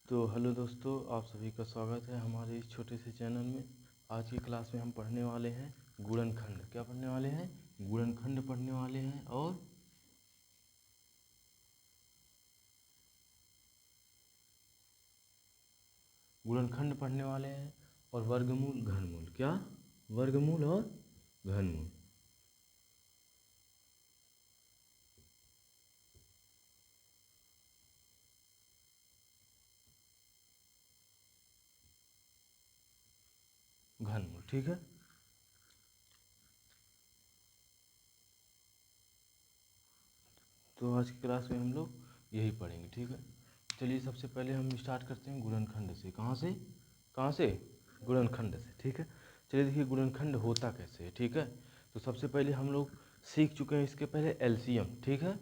तो हेलो दोस्तों, आप सभी का स्वागत है हमारे इस छोटे से चैनल में। आज की क्लास में हम पढ़ने वाले हैं गुणनखंड। क्या पढ़ने वाले हैं? गुणनखंड पढ़ने वाले हैं और गुणनखंड पढ़ने वाले हैं और वर्गमूल घनमूल। क्या? वर्गमूल और घनमूल। घनमूल, ठीक है। तो आज की क्लास में हम लोग यही पढ़ेंगे, ठीक है। चलिए सबसे पहले हम स्टार्ट करते हैं गुणनखंड से। कहाँ से? गुणनखंड से, ठीक है। चलिए देखिए गुणनखंड होता कैसे है, ठीक है। तो सबसे पहले हम लोग सीख चुके हैं इसके पहले एलसीएम, ठीक है।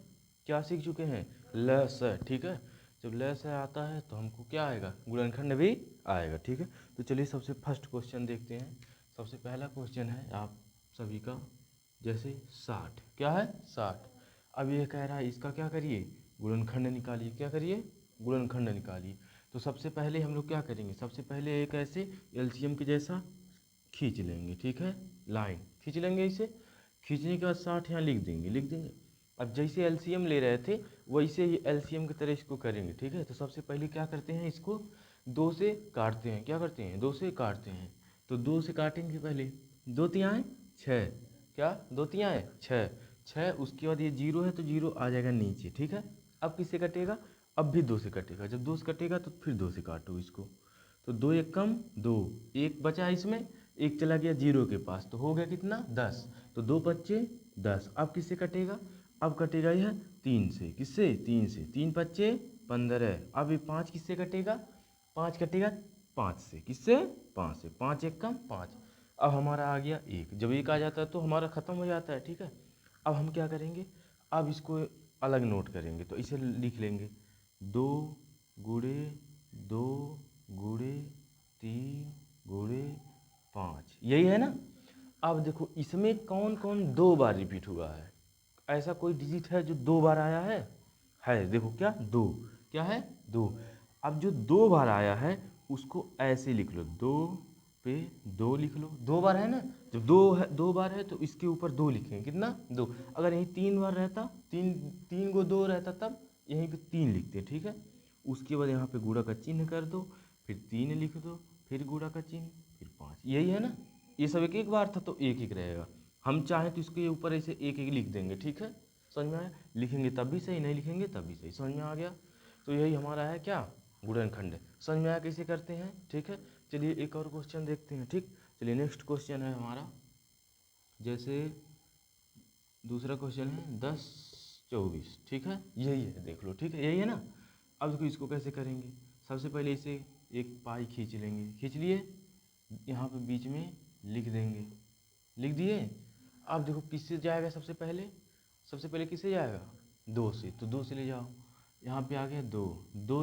क्या सीख चुके हैं? ल स, ठीक है। जब ल स आता है तो हमको क्या आएगा? गुणनखंड भी आएगा, ठीक है। तो चलिए सबसे फर्स्ट क्वेश्चन देखते हैं। सबसे पहला क्वेश्चन है आप सभी का, जैसे 60। क्या है? 60। अब ये कह रहा है इसका क्या करिए? गुणनखंड निकालिए। क्या करिए? गुणनखंड निकालिए। तो सबसे पहले हम लोग क्या करेंगे? सबसे पहले एक ऐसे एलसीएम के जैसा खींच लेंगे, ठीक है। लाइन खींच लेंगे इसे। खींचने के बाद 60 यहाँ लिख देंगे। अब जैसे एलसीएम ले रहे थे वैसे ही एलसीएम की तरह इसको करेंगे, ठीक है। तो सबसे पहले क्या करते हैं, इसको 2 से काटते हैं। क्या करते हैं? 2 से काटते हैं। तो 2 से काटेंगे पहले। 2 तिहाई 6। क्या? 2 तिहाई 6। 6 उसके बाद ये 0 है तो 0 आ जाएगा नीचे, ठीक है। अब किससे कटेगा? अब भी 2 से कटेगा। जब 2 से कटेगा तो फिर 2 से काटो इसको। तो 2 एक कम 2, एक बचा इसमें, एक चला गया 0 के पास, तो हो गया कितना? 10। तो 2 पच्चे 10। अब किससे कटेगा? अब कटेगा यह 3 से। किससे? 3 से। 3 पच्चे 15। अब ये 5 किससे कटेगा? 5 कटेगा 5 से। किससे? 5 से। 5 एक कम 5। अब हमारा आ गया 1। जब 1 आ जाता है तो हमारा ख़त्म हो जाता है, ठीक है। अब हम क्या करेंगे? अब इसको अलग नोट करेंगे। तो इसे लिख लेंगे 2 गुणे 2 गुणे 3 गुणे 5। यही है ना। अब देखो इसमें कौन कौन 2 बार रिपीट हुआ है? ऐसा कोई डिजिट है जो 2 बार आया है? देखो क्या? 2। क्या है? 2। अब जो 2 बार आया है उसको ऐसे लिख लो, 2 पे 2 लिख लो। 2 बार है ना। जब 2 है, 2 बार है तो इसके ऊपर 2 लिखेंगे। कितना? 2। अगर यहीं 3 बार रहता, 3 गो 2 रहता तब यहीं पे 3 लिखते, ठीक है। उसके बाद यहाँ पे गुणा का चिन्ह कर दो, फिर 3 लिख दो, फिर गुणा का चिन्ह, फिर 5। यही है ना। ये सब एक एक बार था तो एक एक रहेगा। हम चाहें तो इसके ऊपर ऐसे एक एक लिख देंगे, ठीक है। समझ में आया? लिखेंगे तब भी सही, नहीं लिखेंगे तब भी सही। समझ में आ गया? तो यही हमारा है क्या? गुणनखंड। समझ में आया कैसे करते हैं, ठीक है। चलिए एक और क्वेश्चन देखते हैं, ठीक। चलिए नेक्स्ट क्वेश्चन है हमारा, जैसे दूसरा क्वेश्चन है 10 24, ठीक है। यही है, देख लो, ठीक है। यही है ना। अब देखो इसको कैसे करेंगे। सबसे पहले इसे एक पाई खींच लेंगे। खींच लिए, यहाँ पे बीच में लिख देंगे। लिख दिए। अब देखो किससे जाएगा सबसे पहले? सबसे पहले किससे जाएगा? 2 से। तो 2 से ले जाओ। यहाँ पे आ गया 2। 2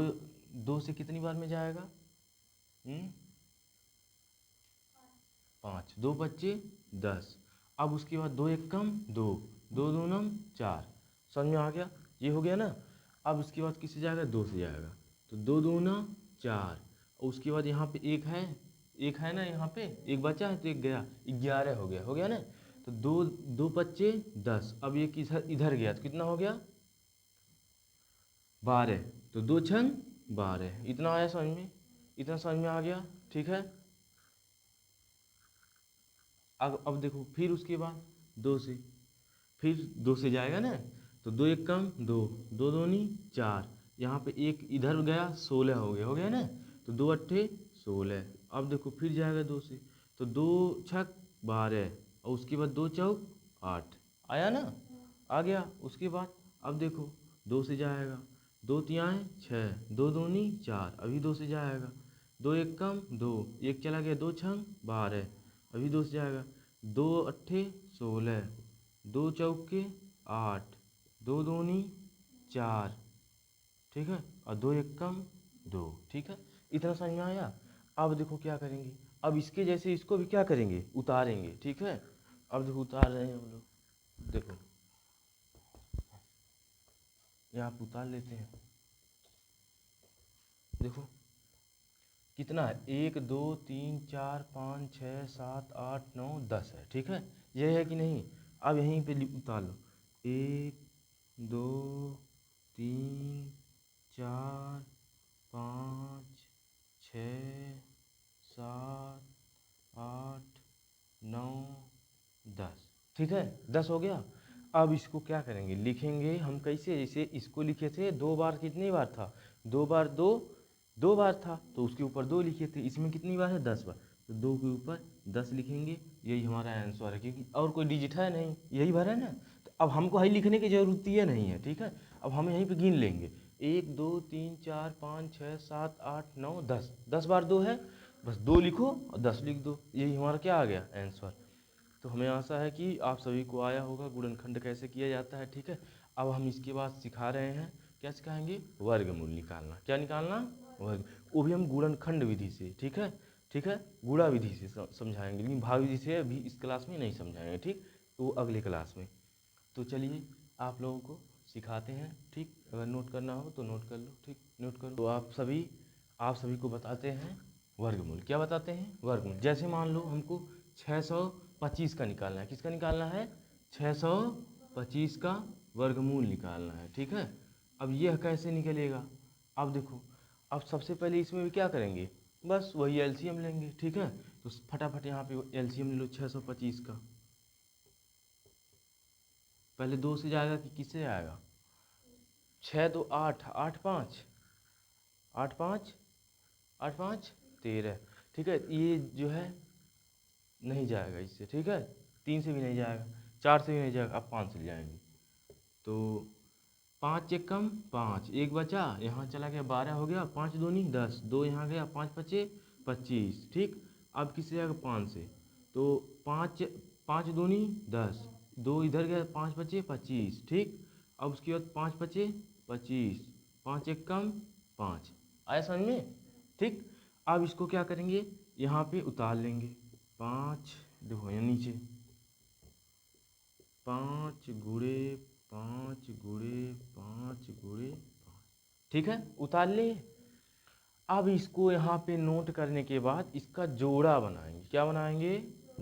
2 से कितनी बार में जाएगा? 5। 2 बच्चे 10। अब उसके बाद 2 एक कम 2, 2 दूनम 4। समझ में आ गया? ये हो गया ना। अब उसके बाद किससे जाएगा? 2 से जाएगा। तो 2 दूना 4। और उसके बाद यहाँ पे एक है ना, यहाँ पे एक बचा है तो एक गया, 11 हो गया। हो गया ना। तो 2 2 बच्चे 10। अब ये किधर इधर गया तो कितना हो गया? 12। तो 2 छंग 12। इतना आया समझ में? इतना समझ में आ गया, ठीक है। अब देखो फिर उसके बाद 2 से, फिर 2 से जाएगा ना। तो 2 एक कम 2, 2 दूनी 4। यहाँ पे एक इधर गया 16 हो गया। हो गया ना। तो 2 अट्ठे 16। अब देखो फिर जाएगा 2 से। तो 2 छक 12 और उसके बाद 2 चौक 8। आया ना। आ गया। उसके बाद अब देखो 2 से जाएगा। 2 तिहाई 6, 2 दूनी 4। अभी 2 से जाएगा। 2 एक कम 2, एक चला गया, 2 छंग 12। अभी 2 से जाएगा। 2 अट्ठे 16, 2 चौके 8, 2 दूनी 4, ठीक है। और 2 एक कम 2, ठीक है। इतना समझ में आया। अब देखो क्या करेंगे। अब इसके जैसे इसको भी क्या करेंगे? उतारेंगे, ठीक है। अब देखो उतार रहे हैं हम लोग। देखो यहाँ पे उतार लेते हैं। देखो कितना है, 1 2 3 4 5 6 7 8 9 10 है, ठीक है, ये है कि नहीं। अब यहीं पे उतार लो, 1 2 3 4 5 6 7 8 9 10, ठीक है, 10 हो गया। अब इसको क्या करेंगे, लिखेंगे हम कैसे, जैसे इसको लिखे थे 2 बार, कितनी बार था, 2 बार 2, 2 बार था तो उसके ऊपर 2 लिखे थे, इसमें कितनी बार है 10 बार, तो 2 के ऊपर 10 लिखेंगे, यही हमारा आंसर है, क्योंकि और कोई डिजिट है नहीं, यही भर है ना। तो अब हमको हाई लिखने की जरूरत ही नहीं है, ठीक है। अब हम यहीं पे गिन लेंगे, 1 2 3 4 5 6 7 8 9 10, 10 बार 2 है, बस 2 लिखो और 10 लिख दो, यही हमारा क्या आ गया आंसर। तो हमें आशा है कि आप सभी को आया होगा गुणनखंड कैसे किया जाता है, ठीक है। अब हम इसके बाद सिखा रहे हैं, क्या सिखाएंगे, वर्गमूल निकालना, क्या निकालना, वर्ग, वो भी हम गुणनखंड विधि से, ठीक है, ठीक है, गुणा विधि से समझाएंगे, लेकिन भाग विधि से अभी इस क्लास में नहीं समझाएंगे, ठीक, तो वो अगले क्लास में। तो चलिए आप लोगों को सिखाते हैं, ठीक, अगर नोट करना हो तो नोट कर लो, ठीक, नोट करो। तो आप सभी को बताते हैं वर्गमूल, क्या बताते हैं, वर्गमूल। जैसे मान लो हमको 625 का निकालना है, किसका निकालना है, 625 का वर्गमूल निकालना है, ठीक है। अब यह कैसे निकलेगा, अब देखो, अब सबसे पहले इसमें भी क्या करेंगे, बस वही एलसीएम लेंगे, ठीक है। तो फटाफट यहाँ पे एलसीएम ले लो 625 का, पहले 2 से जाएगा कि किससे जाएगा, 6 2 8 8 5 8 5 8 5 13, ठीक है, ये जो है नहीं जाएगा इससे, ठीक है, 3 से भी नहीं जाएगा, 4 से भी नहीं जाएगा, अब 5 से जाएंगे। तो 5 एक कम 5, एक बचा, यहाँ चला गया 12 हो गया, 5 दूनी 10, 2 यहाँ गया, 5 पचे 25, ठीक। अब किससे जाएगा, 5 से, तो 5 5 दूनी 10, 2 इधर गया, 5 बचे 25, ठीक। अब उसके बाद 5 बचे 25, 5 एक कम 5, आया समझ में, ठीक। अब इसको क्या करेंगे, यहाँ पे उतार लेंगे, 5, देखो यहाँ नीचे 5 गुणे 5 गुणे 5 गुणे 5, ठीक है, उतार लिए। अब इसको यहाँ पे नोट करने के बाद इसका जोड़ा बनाएंगे, क्या बनाएंगे,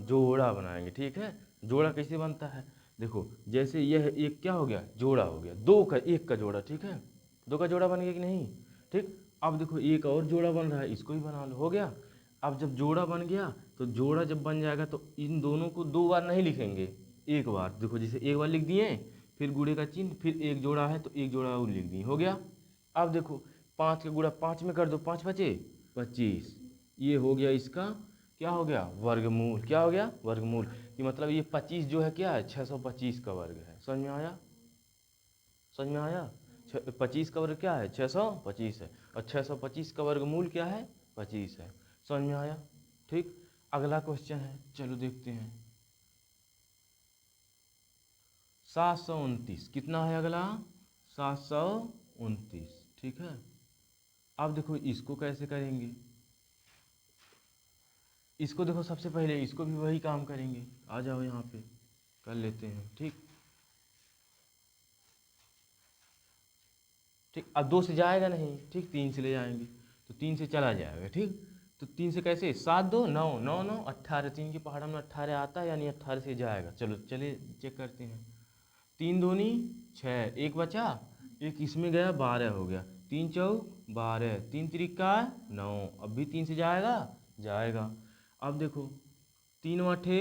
जोड़ा बनाएंगे, ठीक है। जोड़ा कैसे बनता है, देखो, जैसे यह एक क्या हो गया, जोड़ा हो गया, 2 का 1 का जोड़ा, ठीक है, 2 का जोड़ा बन गया कि नहीं, ठीक। अब देखो एक और जोड़ा बन रहा है, इसको भी बना लो, हो गया। अब जब जोड़ा बन गया तो जोड़ा जब बन जाएगा तो इन दोनों को 2 बार नहीं लिखेंगे, एक बार, देखो जैसे एक बार लिख दिए, फिर गुणे का चिन्ह, फिर एक जोड़ा है तो एक जोड़ा और लिख दिए, हो गया। अब देखो 5 का गुणा 5 में कर दो, 5 बचे 25, ये हो गया इसका, क्या हो गया, वर्गमूल, क्या हो गया, वर्गमूल, कि मतलब ये 25 जो है क्या है, 625 का वर्ग है, समझ में आया, समझ में आया, 25 का वर्ग क्या है, 625 है, और 625 का वर्गमूल क्या है, 25 है, समझ में आया, ठीक। अगला क्वेश्चन है, चलो देखते हैं, 729 कितना है अगला, 729, ठीक है। अब देखो इसको कैसे करेंगे, इसको देखो सबसे पहले इसको भी वही काम करेंगे, आ जाओ यहाँ पे कर लेते हैं, ठीक, ठीक। अब 2 से जाएगा नहीं, ठीक, 3 से ले जाएंगे, तो 3 से चला जाएगा, ठीक। तो 3 से कैसे, 7 2 9 9 9 18, 3 की पहाड़ा में 18 आता है, यानी 18 से जाएगा, चलो चलिए चेक करते हैं, 3 दूनी 6, एक बचा, एक इसमें गया, 12 हो गया, 3 चौक 12, 3 तिरिका 9, अब भी 3 से जाएगा, जाएगा। अब देखो 3 अठे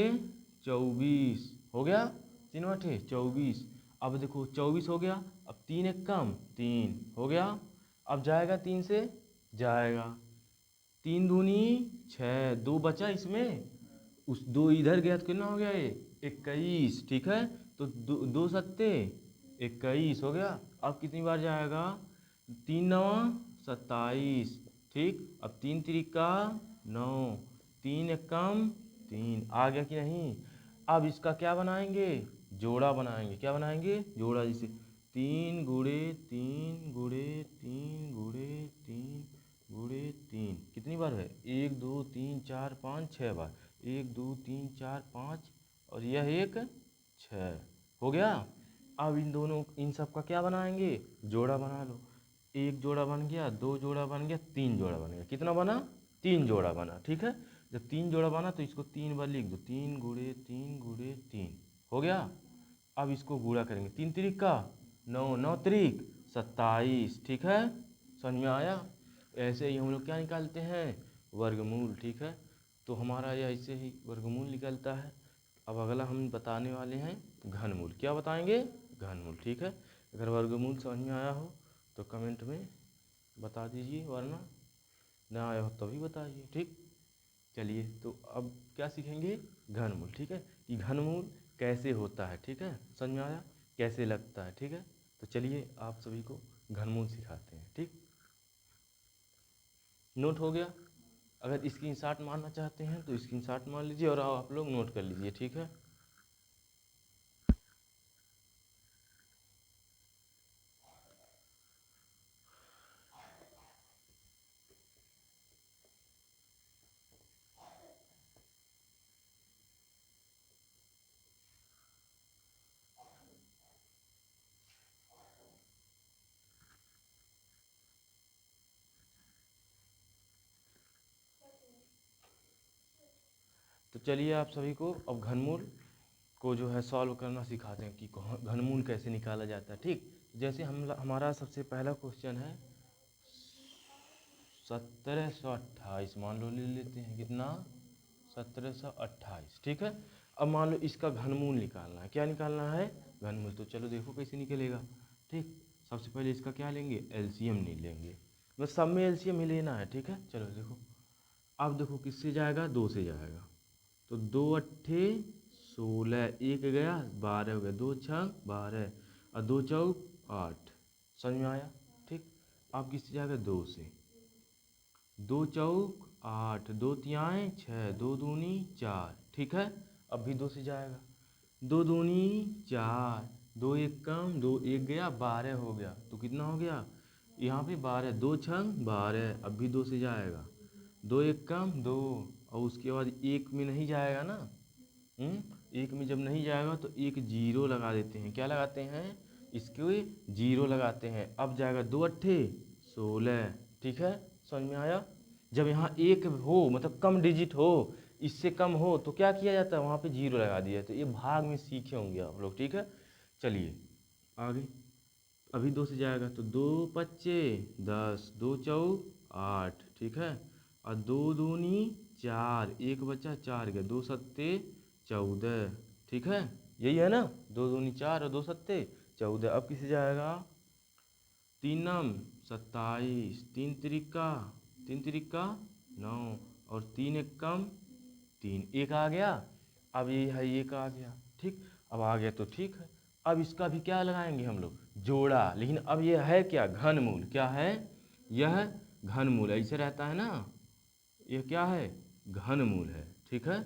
24 हो गया, 3 अठे 24, अब देखो 24 हो गया, अब 3 एक कम 3 हो गया, अब जाएगा 3 से, जाएगा, 3 दूनी 6, 2 बचा इसमें, उस 2 इधर गया तो कितना हो गया ये 21, ठीक है। तो 2 सत्ते 21 हो गया, अब कितनी बार जाएगा, 3 नवा 27, ठीक। अब 3 तिरिका 9, 3 एकम 3, आ गया कि नहीं। अब इसका क्या बनाएंगे, जोड़ा बनाएंगे, क्या बनाएंगे, जोड़ा, जैसे 3 गुणे 3 गुणे 3 गुणे 3 गुणे 3, कितनी बार है, 1 2 3 4 5 6 बार, 1 2 3 4 5, और यह एक 6 हो गया। अब इन दोनों, इन सब का क्या बनाएंगे, जोड़ा बना लो, एक जोड़ा बन गया, 2 जोड़ा बन गया, 3 जोड़ा बन गया, कितना बना तीन जोड़ा बना, ठीक है। जब तीन जोड़ा बना तो इसको 3 बार लिख दो, 3 गुणे 3 गुणे 3 हो गया। अब इसको गुणा करेंगे, 3 त्रिक का 9, 9 त्रिक 27, ठीक है, समझ में आया। ऐसे ही हम लोग क्या निकालते हैं, वर्गमूल, ठीक है। तो हमारा यह ऐसे ही वर्गमूल निकलता है। अब अगला हम बताने वाले हैं घनमूल। क्या बताएंगे, घनमूल, ठीक है। अगर वर्गमूल समझ में आया हो तो कमेंट में बता दीजिए, वरना ना आया हो तभी बताइए, ठीक। चलिए तो अब क्या सीखेंगे, घनमूल, ठीक है, कि घनमूल कैसे होता है, ठीक है, समझ में आया, कैसे लगता है, ठीक है। तो चलिए आप सभी को घनमूल सिखाते हैं, ठीक। नोट हो गया। अगर स्क्रीनशॉट मारना चाहते हैं तो स्क्रीनशॉट मार लीजिए और आप लोग नोट कर लीजिए, ठीक है। तो चलिए आप सभी को अब घनमूल को जो है सॉल्व करना सिखाते हैं कि घनमूल कैसे निकाला जाता है, ठीक। जैसे हमारा सबसे पहला क्वेश्चन है 1728, मान लो ले लेते हैं, कितना, 1728, ठीक है। अब मान लो इसका घनमूल निकालना है, क्या निकालना है, घनमूल। तो चलो देखो कैसे निकलेगा, ठीक। सबसे पहले इसका क्या लेंगे, एलसीएम नहीं लेंगे, बस सब में एलसीएम ही लेना है, ठीक है। चलो देखो, अब देखो किससे जाएगा, 2 से जाएगा, तो 2 अट्ठे 16, एक गया 12 हो गया, 2 छः 12 और 2 चौक 8, समझ में आया, ठीक। अब किससे जाएगा, 2 से, 2 चौक 8, 2 तियाएँ 6, 2 दूनी 4, ठीक है। अब भी 2 से जाएगा, 2 दूनी 4, 2 एक कम 2 एक गया 12 हो गया, तो कितना हो गया यहाँ पे 12, 2 छंग 12, अब भी 2 से जाएगा, 2 एक कम 2, और उसके बाद एक में नहीं जाएगा ना, एक में जब नहीं जाएगा तो एक जीरो लगा देते हैं, क्या लगाते हैं, इसके जीरो लगाते हैं। अब जाएगा 2 अट्ठे 16, ठीक है, समझ में आया। जब यहाँ एक हो मतलब कम डिजिट हो, इससे कम हो तो क्या किया जाता है, वहाँ पे जीरो लगा दिया। तो ये भाग में सीखे होंगे आप लोग, ठीक है। चलिए आगे, अभी 2 से जाएगा तो 2 पच्चे 10, 2 चौक 8, ठीक है, और 2 दूनी 4, एक बचा 4 गया, 2 सत्ते 14, ठीक है, यही है ना, 2 दूनी 4 और 2 सत्ते 14। अब किसे जाएगा, 3 नम 27, 3 तिरिका 9 और 3 एक कम 3, एक आ गया। अब ये है एक आ गया, ठीक। अब आ गया तो ठीक है। अब इसका भी क्या लगाएंगे हम लोग, जोड़ा। लेकिन अब ये है क्या, घनमूल, क्या है, यह घनमूल, ऐसे रहता है ना, यह क्या है, घनमूल है, ठीक है,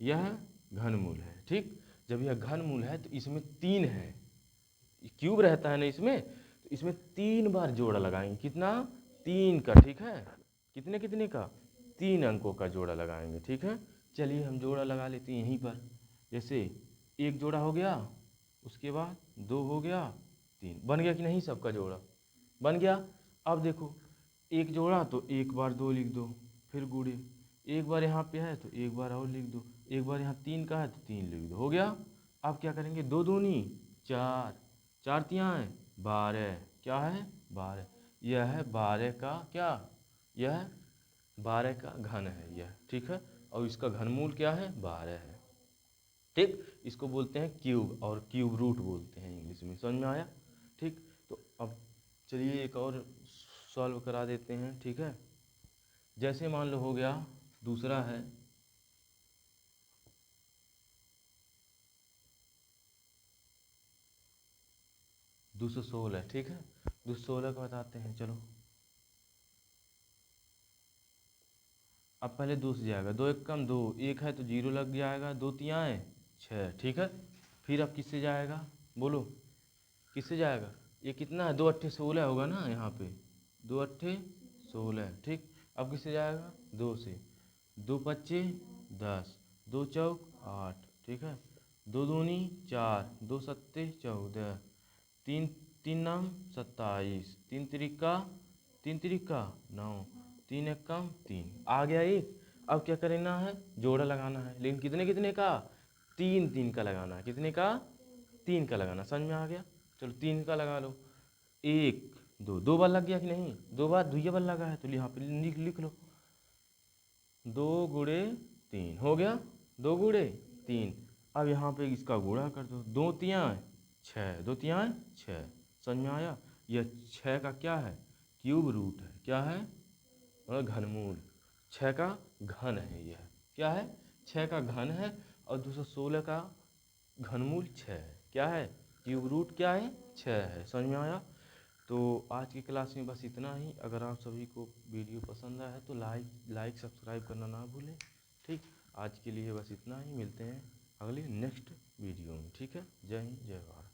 यह घनमूल है, ठीक। जब यह घनमूल है तो इसमें 3 है, क्यूब रहता है ना इसमें, तो इसमें 3 बार जोड़ा लगाएंगे, कितना, 3 का, ठीक है, कितने कितने का, 3 अंकों का जोड़ा लगाएंगे, ठीक है। चलिए हम जोड़ा लगा लेते हैं यहीं पर। जैसे एक जोड़ा हो गया, उसके बाद 2 हो गया, 3 बन गया कि नहीं, सबका जोड़ा बन गया। अब देखो एक जोड़ा तो एक बार 2 लिख दो, फिर गुड़े, एक बार यहाँ पे है तो एक बार और लिख दो, एक बार यहाँ 3 का है तो 3 लिख दो, हो गया। अब क्या करेंगे, 2 दूनी 4, 4 तियाएँ 12, क्या है 12, यह है 12 का क्या, यह 12 का घन है यह, ठीक है। और इसका घनमूल क्या है, 12 है, ठीक। इसको बोलते हैं क्यूब, और क्यूब रूट बोलते हैं इंग्लिश में, समझ में आया, ठीक। तो अब चलिए एक और सॉल्व करा देते हैं, ठीक है। जैसे मान लो हो गया, दूसरा है 216, ठीक है, 216 का बताते हैं, चलो। अब पहले 2 से जाएगा, 2 एक कम 2, एक है तो जीरो लग जाएगा, 2 तियाएँ 6, ठीक है। फिर अब किससे जाएगा, बोलो किससे जाएगा, ये कितना है, 2 अट्ठे 16 होगा ना यहाँ पे, 2 अट्ठे 16, ठीक। अब किससे जाएगा, 2 से, 2 पच्चे 10, 2 चौक 8, ठीक है, 2 दूनी 4, 2 सत्ते 14, 3 3 नाम 27, 3 तिरिका 9 3 एक कम 3 आ गया एक। अब क्या करना है, जोड़ा लगाना है, लेकिन कितने कितने का, 3 3 का लगाना है। कितने का, 3 का लगाना। समझ में आ गया, चलो 3 का लगा लो। 1 2 2 बार लग गया कि नहीं, 2 बार दुइया बार लगा है, तो यहाँ पे लिख लो 2 गुणे 3 हो गया, 2 गुणे 3। अब यहाँ पे इसका गुणा कर दो, 2 तियाँ 6, 2 तियाँ 6। समझ में आया, यह 6 का क्या है, क्यूब रूट है। क्या है, घनमूल। 6 का घन है यह, क्या है, 6 का घन है। और 216 का घनमूल 6 है। क्या है, क्यूब रूट क्या है, 6 है। समझ में आया। तो आज की क्लास में बस इतना ही। अगर आप सभी को वीडियो पसंद आया तो लाइक सब्सक्राइब करना ना भूलें। ठीक, आज के लिए बस इतना ही। मिलते हैं अगले नेक्स्ट वीडियो में। ठीक है, जय हिंद जय भारत।